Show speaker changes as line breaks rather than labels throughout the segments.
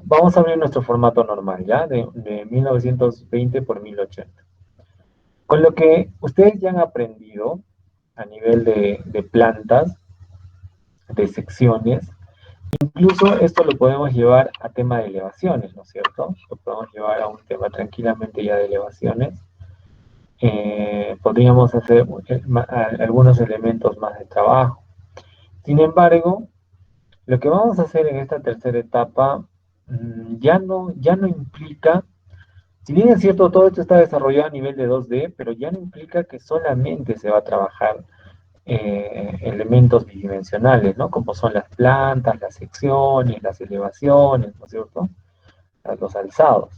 vamos a abrir nuestro formato normal, ¿ya? De 1920 por 1080. Con lo que ustedes ya han aprendido a nivel de plantas, de secciones, incluso esto lo podemos llevar a tema de elevaciones, ¿no es cierto? Lo podemos llevar a un tema tranquilamente ya de elevaciones. Podríamos hacer algunos elementos más de trabajo. Sin embargo, lo que vamos a hacer en esta tercera etapa ya no implica, si bien es cierto, todo esto está desarrollado a nivel de 2D, pero ya no implica que solamente se va a trabajar elementos bidimensionales, ¿no? Como son las plantas, las secciones, las elevaciones, ¿no es cierto? Los alzados.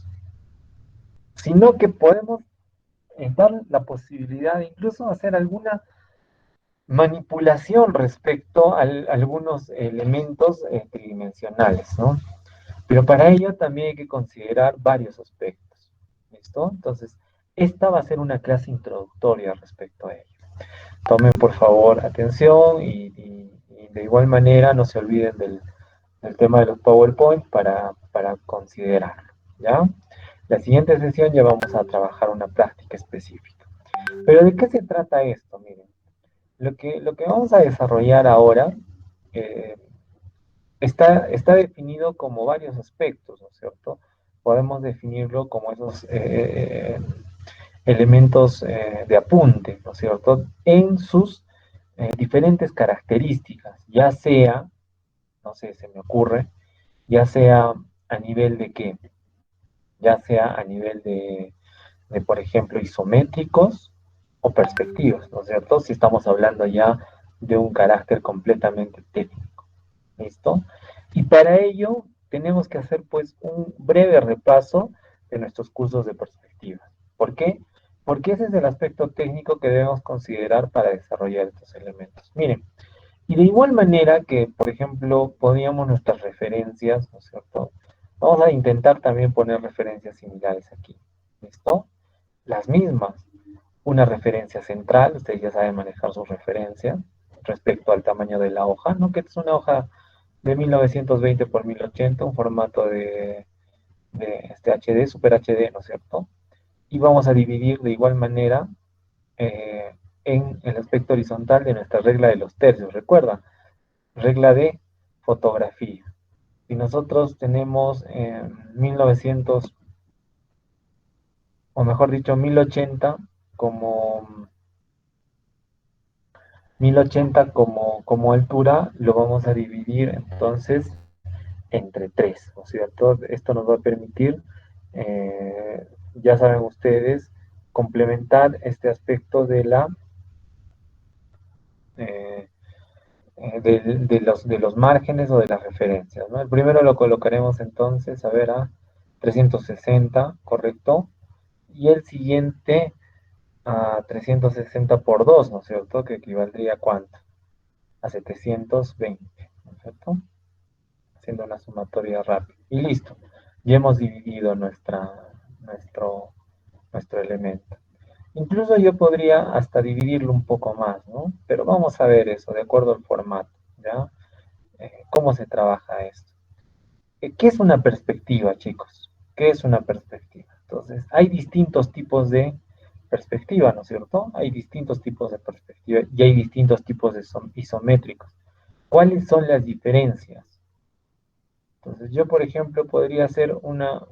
Sino que podemos dar la posibilidad de incluso hacer alguna manipulación respecto a algunos elementos tridimensionales, ¿no? Pero para ello también hay que considerar varios aspectos. ¿Listo? Entonces, esta va a ser una clase introductoria respecto a ello. Tomen por favor atención y de igual manera no se olviden del tema de los PowerPoint para considerarlo. ¿Ya? La siguiente sesión ya vamos a trabajar una práctica específica. Pero ¿de qué se trata esto? Miren, lo que vamos a desarrollar ahora eh, está definido como varios aspectos, ¿no es cierto? Podemos definirlo como esos elementos de apunte, ¿no es cierto? En sus diferentes características, ya sea, no sé, se me ocurre, ya sea a nivel de qué, ya sea a nivel por ejemplo, isométricos o perspectivas, ¿no es cierto? Si estamos hablando ya de un carácter completamente técnico. ¿Listo? Y para ello tenemos que hacer pues un breve repaso de nuestros cursos de perspectiva. ¿Por qué? Porque ese es el aspecto técnico que debemos considerar para desarrollar estos elementos. Miren, y de igual manera que, por ejemplo, poníamos nuestras referencias, ¿no es cierto? Vamos a intentar también poner referencias similares aquí. ¿Listo? Las mismas. Una referencia central, ustedes ya saben manejar sus referencias respecto al tamaño de la hoja, ¿no? Que es una hoja de 1920 por 1080, un formato de HD, Super HD, ¿no es cierto? Y vamos a dividir de igual manera en el aspecto horizontal de nuestra regla de los tercios. Recuerda, regla de fotografía. Si nosotros tenemos 1900, o mejor dicho, 1080 como altura, lo vamos a dividir entonces entre 3, ¿no es cierto? Esto nos va a permitir, ya saben ustedes, complementar este aspecto eh, de los márgenes o de las referencias, ¿no? El primero lo colocaremos entonces, a ver, a 360, ¿correcto? Y el siguiente a 360 por 2, ¿no es cierto? Que equivaldría a cuánto? A 720, ¿no es cierto? Haciendo una sumatoria rápida. Y listo. Ya hemos dividido nuestro elemento. Incluso yo podría hasta dividirlo un poco más, ¿no? Pero vamos a ver eso, de acuerdo al formato, ¿ya? ¿Cómo se trabaja esto? ¿Qué es una perspectiva, chicos? ¿Qué es una perspectiva? Entonces, hay distintos tipos de perspectiva, ¿no es cierto? Hay distintos tipos de perspectiva y hay distintos tipos de isométricos. ¿Cuáles son las diferencias? Entonces yo, por ejemplo, podría hacer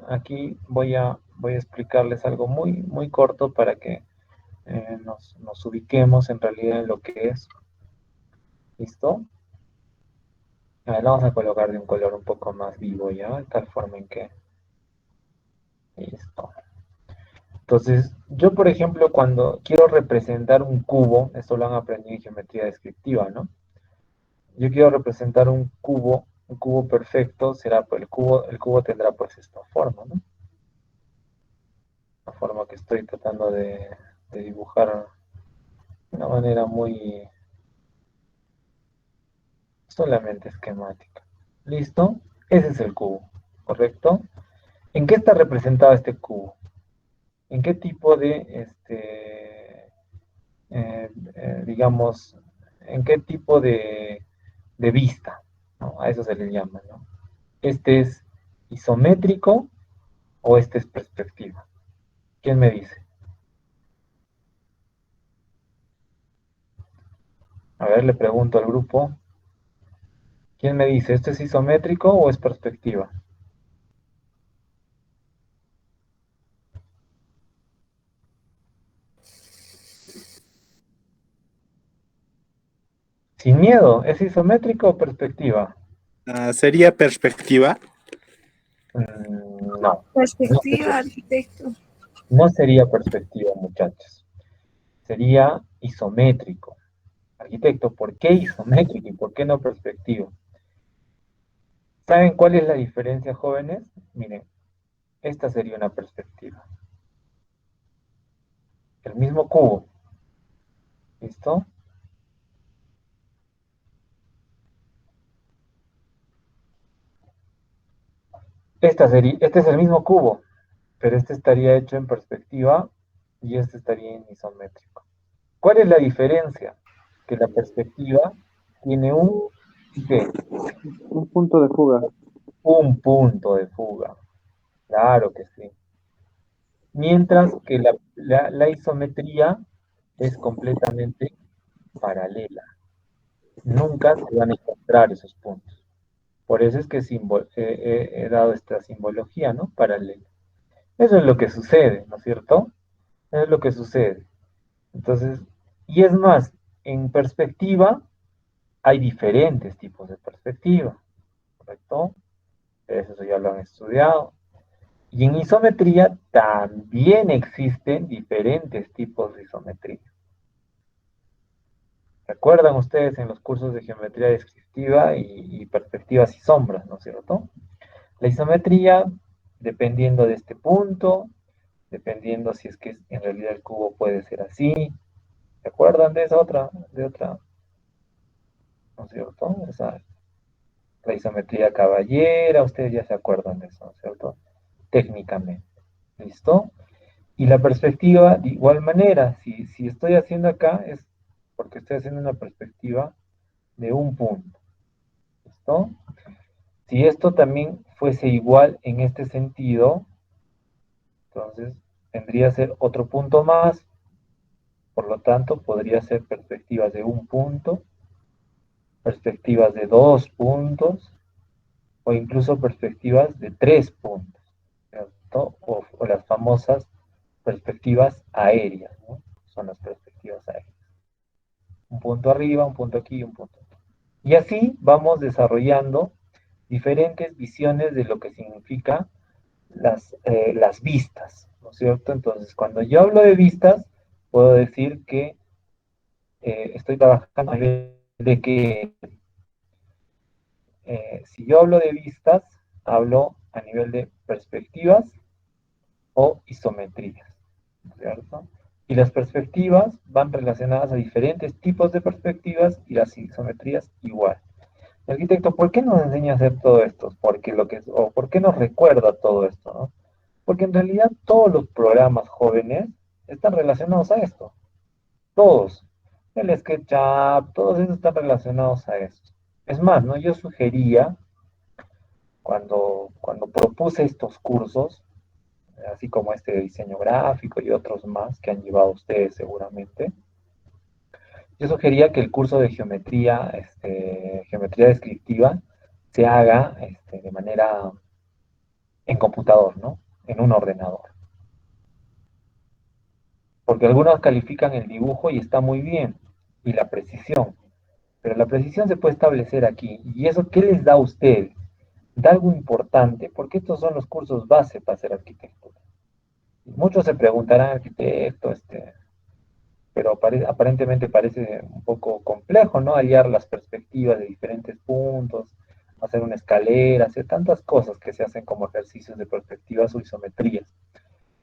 aquí voy a explicarles algo muy, muy corto para que nos ubiquemos en realidad en lo que es. ¿Listo? A ver, vamos a colocar de un color un poco más vivo ya, de tal forma en que... Listo. Entonces, yo, por ejemplo, cuando quiero representar un cubo, esto lo han aprendido en geometría descriptiva, ¿no? Yo quiero representar un cubo perfecto, será pues el cubo tendrá pues esta forma, ¿no? La forma que estoy tratando de dibujar de una manera muy solamente esquemática. ¿Listo? Ese es el cubo, ¿correcto? ¿En qué está representado este cubo? ¿En qué tipo digamos, en qué tipo de vista? ¿No? A eso se le llama, ¿no? Este es isométrico o este es perspectiva? ¿Quién me dice? A ver, le pregunto al grupo. ¿Quién me dice? ¿Esto es isométrico o es perspectiva? Sin miedo, ¿es isométrico o perspectiva?
¿Sería perspectiva?
No, no sería,
Perspectiva, arquitecto.
no sería perspectiva, muchachos. Sería isométrico. Arquitecto, ¿por qué isométrico y por qué no perspectiva? ¿Saben cuál es la diferencia, jóvenes? Miren, esta sería una perspectiva. El mismo cubo, ¿listo? Este es el mismo cubo, pero este estaría hecho en perspectiva y este estaría en isométrico. ¿Cuál es la diferencia? Que la perspectiva tiene ¿qué?
Un punto de fuga.
Un punto de fuga. Claro que sí. Mientras que la isometría es completamente paralela. Nunca se van a encontrar esos puntos. Por eso es que he dado esta simbología, ¿no? Paralela. Eso es lo que sucede, ¿no es cierto? Eso es lo que sucede. Entonces, y es más, en perspectiva hay diferentes tipos de perspectiva, ¿correcto? Eso ya lo han estudiado. Y en isometría también existen diferentes tipos de isometría. ¿Recuerdan ustedes en los cursos de geometría descriptiva y perspectivas y sombras, ¿no es cierto? La isometría, dependiendo de este punto, dependiendo si es que en realidad el cubo puede ser así. ¿Se acuerdan de esa otra, ¿no es cierto? La isometría caballera, ustedes ya se acuerdan de eso, ¿no es cierto? Técnicamente. ¿Listo? Y la perspectiva, de igual manera, si estoy haciendo acá, es porque estoy haciendo una perspectiva de un punto. ¿Listo? Si esto también fuese igual en este sentido, entonces tendría que ser otro punto más, por lo tanto podría ser perspectivas de un punto, perspectivas de dos puntos, o incluso perspectivas de tres puntos, ¿cierto? O las famosas perspectivas aéreas, ¿no? Son las perspectivas aéreas. Un punto arriba, un punto aquí y un punto aquí. Y así vamos desarrollando diferentes visiones de lo que significa las vistas, ¿no es cierto? Entonces, cuando yo hablo de vistas, puedo decir que estoy trabajando a nivel de que si yo hablo de vistas, hablo a nivel de perspectivas o isometrías, ¿cierto? Y las perspectivas van relacionadas a diferentes tipos de perspectivas y las isometrías igual. Arquitecto, ¿por qué nos enseña a hacer todo esto? O ¿por qué nos recuerda todo esto? ¿No? Porque en realidad todos los programas jóvenes están relacionados a esto. Todos. El SketchUp, todos esos están relacionados a esto. Es más, ¿no? Yo sugería, cuando propuse estos cursos, así como este de diseño gráfico y otros más que han llevado ustedes seguramente, yo sugería que el curso de geometría descriptiva, se haga de manera en computador, ¿no? En un ordenador. Porque algunos califican el dibujo y está muy bien, y la precisión, pero la precisión se puede establecer aquí. ¿Y eso qué les da a ustedes? Da algo importante, porque estos son los cursos base para ser arquitecto. Muchos se preguntarán, arquitecto, pero aparentemente parece un poco complejo, ¿no? Hallar las perspectivas de diferentes puntos, hacer una escalera, hacer tantas cosas que se hacen como ejercicios de perspectivas o isometrías.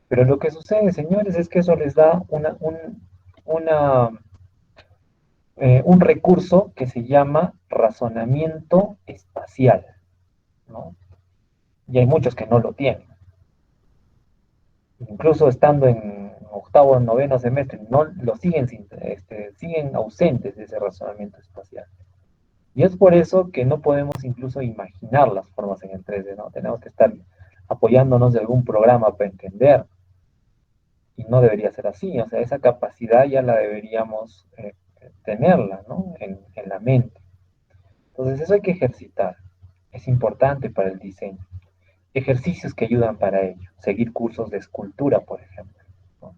Pero lo que sucede, señores, es que eso les da una, un recurso que se llama razonamiento espacial, ¿no? Y hay muchos que no lo tienen. Incluso estando en octavo o noveno semestre, no lo siguen ausentes de ese razonamiento espacial. Y es por eso que no podemos incluso imaginar las formas en el 3D, ¿no? Tenemos que estar apoyándonos de algún programa para entender. Y no debería ser así, o sea, esa capacidad ya la deberíamos tenerla, ¿no? En la mente. Entonces eso hay que ejercitar. Es importante para el diseño. Ejercicios que ayudan para ello. Seguir cursos de escultura, por ejemplo, ¿no?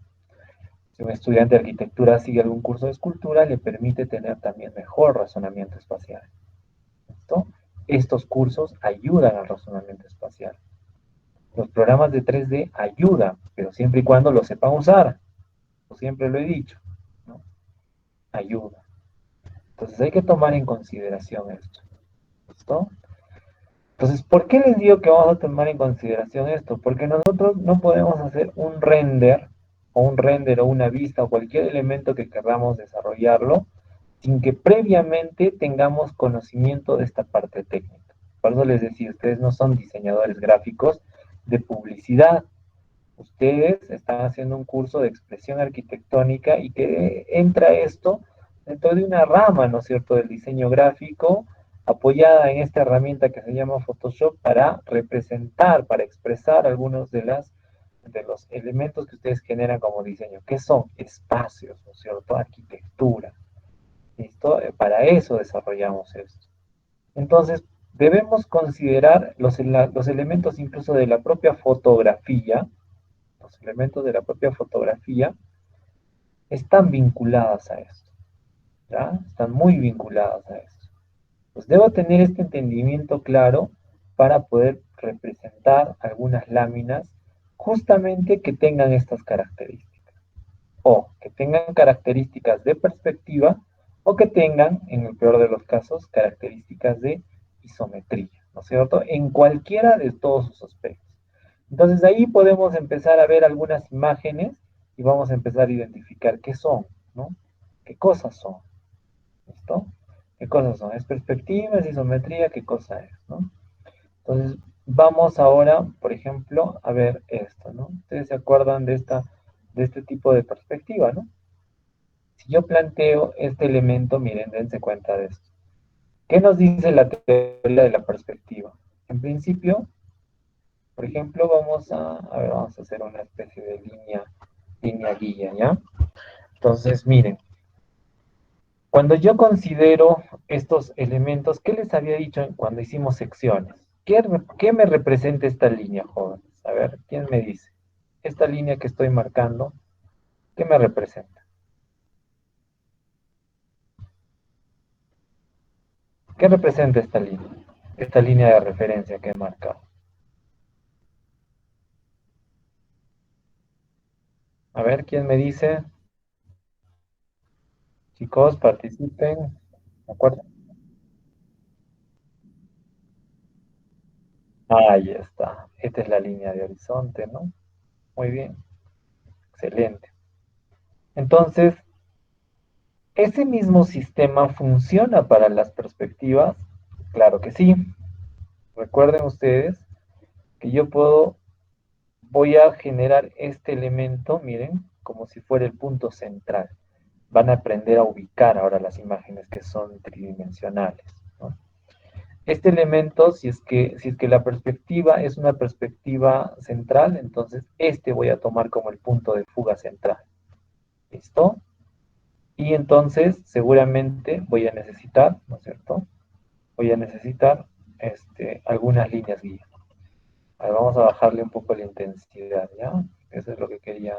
Si un estudiante de arquitectura sigue algún curso de escultura, le permite tener también mejor razonamiento espacial. ¿Listo? Estos cursos ayudan al razonamiento espacial. Los programas de 3D ayudan, pero siempre y cuando los sepan usar. Yo siempre lo he dicho, ¿no? Ayuda. Entonces hay que tomar en consideración esto. ¿Listo? Entonces, ¿por qué les digo que vamos a tomar en consideración esto? Porque nosotros no podemos hacer un render o una vista o cualquier elemento que queramos desarrollarlo sin que previamente tengamos conocimiento de esta parte técnica. Por eso les decía, ustedes no son diseñadores gráficos de publicidad. Ustedes están haciendo un curso de expresión arquitectónica y que entra esto dentro de una rama, ¿no es cierto?, del diseño gráfico, apoyada en esta herramienta que se llama Photoshop para representar, para expresar algunos de los elementos que ustedes generan como diseño. ¿Qué son? Espacios, ¿no es cierto? Arquitectura. ¿Listo? Para eso desarrollamos esto. Entonces, debemos considerar los elementos incluso de la propia fotografía. Los elementos de la propia fotografía están vinculadas a esto, ¿ya? Están muy vinculadas a esto. Pues debo tener este entendimiento claro para poder representar algunas láminas justamente que tengan estas características, o que tengan características de perspectiva, o que tengan, en el peor de los casos, características de isometría, ¿no es cierto? En cualquiera de todos sus aspectos. Entonces ahí podemos empezar a ver algunas imágenes y vamos a empezar a identificar qué son, ¿no? ¿Qué cosas son? ¿Listo? ¿Qué cosas son? ¿Es perspectiva? ¿Es isometría? ¿Qué cosa es? ¿No? Entonces vamos ahora, por ejemplo, a ver esto, ¿no? Ustedes se acuerdan de este tipo de perspectiva, ¿no? Si yo planteo este elemento, miren, dense cuenta de esto. ¿Qué nos dice la teoría de la perspectiva? En principio, por ejemplo, vamos a hacer una especie de línea guía, ¿ya? Entonces, miren, cuando yo considero estos elementos, ¿qué les había dicho cuando hicimos secciones? ¿Qué me representa esta línea, jóvenes? A ver, ¿quién me dice? Esta línea que estoy marcando, ¿qué me representa? ¿Qué representa esta línea? Esta línea de referencia que he marcado. A ver, ¿quién me dice? Chicos, participen. ¿De acuerdo? Ahí está. Esta es la línea de horizonte, ¿no? Muy bien. Excelente. Entonces, ¿ese mismo sistema funciona para las perspectivas? Claro que sí. Recuerden ustedes que voy a generar este elemento, miren, como si fuera el punto central. Van a aprender a ubicar ahora las imágenes que son tridimensionales, ¿no? Este elemento, si es que la perspectiva es una perspectiva central, entonces este voy a tomar como el punto de fuga central. ¿Listo? Y entonces seguramente voy a necesitar, ¿no es cierto? Voy a necesitar algunas líneas guía. A ver, vamos a bajarle un poco la intensidad, ¿ya? Eso es lo que quería